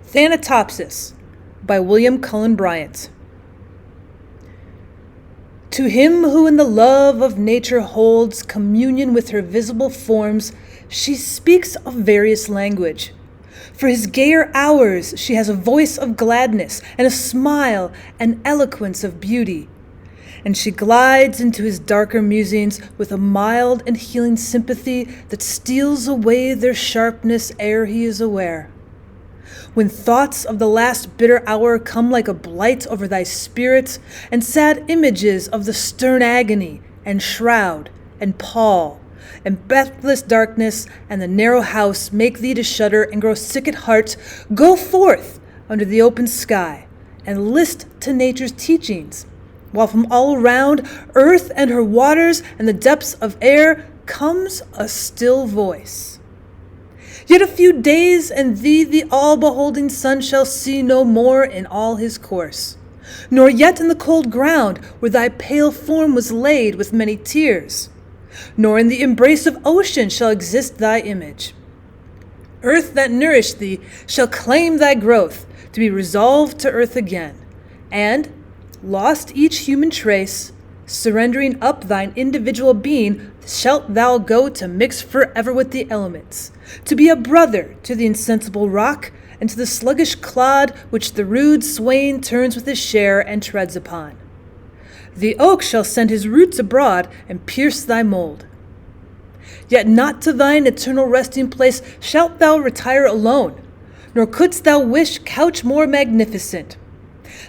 Thanatopsis by William Cullen Bryant. To him who in the love of nature holds communion with her visible forms, she speaks of various language. For his gayer hours she has a voice of gladness, and a smile and eloquence of beauty. And she glides into his darker musings with a mild and healing sympathy that steals away their sharpness ere he is aware. When thoughts of the last bitter hour come like a blight over thy spirit, and sad images of the stern agony, and shroud, and pall, and breathless darkness, and the narrow house make thee to shudder and grow sick at heart, go forth under the open sky, and list to nature's teachings, while from all around, earth and her waters and the depths of air, comes a still voice. Yet a few days, and thee the all-beholding sun shall see no more in all his course, nor yet in the cold ground where thy pale form was laid with many tears, nor in the embrace of ocean shall exist thy image. Earth that nourished thee shall claim thy growth, to be resolved to earth again, and, lost each human trace, surrendering up thine individual being, shalt thou go to mix forever with the elements, to be a brother to the insensible rock, and to the sluggish clod which the rude swain turns with his share and treads upon. The oak shall send his roots abroad and pierce thy mold. Yet not to thine eternal resting place shalt thou retire alone, nor couldst thou wish couch more magnificent.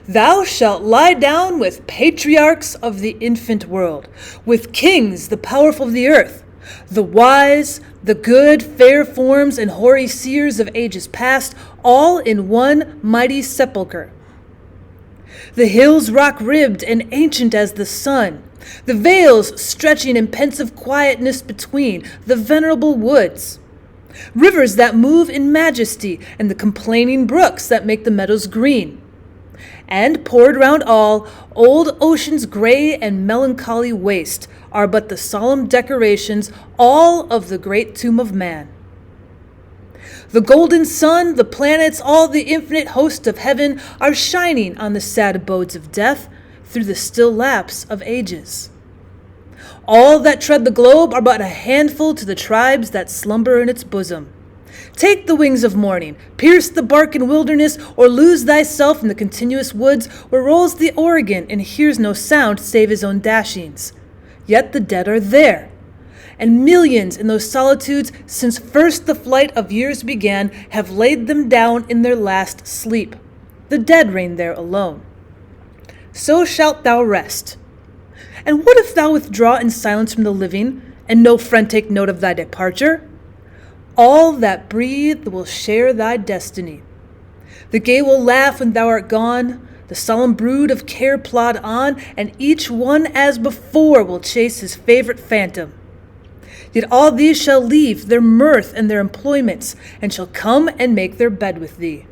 Thou shalt lie down with patriarchs of the infant world, with kings the powerful of the earth, the wise, the good, fair forms, and hoary seers of ages past, all in one mighty sepulchre. The hills rock-ribbed and ancient as the sun, the vales stretching in pensive quietness between, the venerable woods, rivers that move in majesty, and the complaining brooks that make the meadows green. And poured round all, old ocean's gray and melancholy waste are but the solemn decorations all of the great tomb of man. The golden sun, the planets, all the infinite host of heaven are shining on the sad abodes of death through the still lapse of ages. All that tread the globe are but a handful to the tribes that slumber in its bosom. Take the wings of morning, pierce the bark in wilderness, or lose thyself in the continuous woods where rolls the Oregon and hears no sound save his own dashings. Yet the dead are there, and millions in those solitudes since first the flight of years began have laid them down in their last sleep. The dead reign there alone. So shalt thou rest. And what if thou withdraw in silence from the living, and no friend take note of thy departure? All that breathe will share thy destiny. The gay will laugh when thou art gone, the solemn brood of care plod on, and each one as before will chase his favorite phantom. Yet all these shall leave their mirth and their employments, and shall come and make their bed with thee.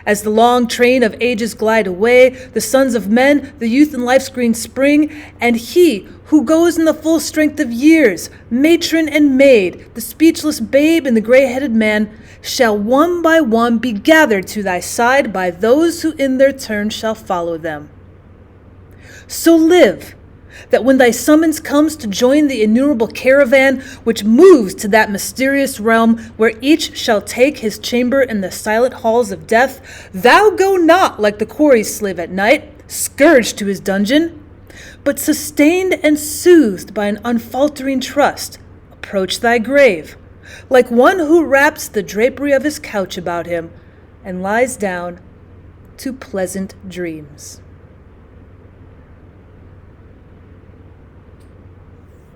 As the long train of ages glide away, the sons of men, the youth in life's green spring, and he who goes in the full strength of years, matron and maid, the speechless babe and the gray-headed man, shall one by one be gathered to thy side by those who in their turn shall follow them. So live, that when thy summons comes to join the innumerable caravan which moves to that mysterious realm where each shall take his chamber in the silent halls of death, thou go not like the quarry slave at night, scourged to his dungeon, but sustained and soothed by an unfaltering trust, approach thy grave, like one who wraps the drapery of his couch about him and lies down to pleasant dreams.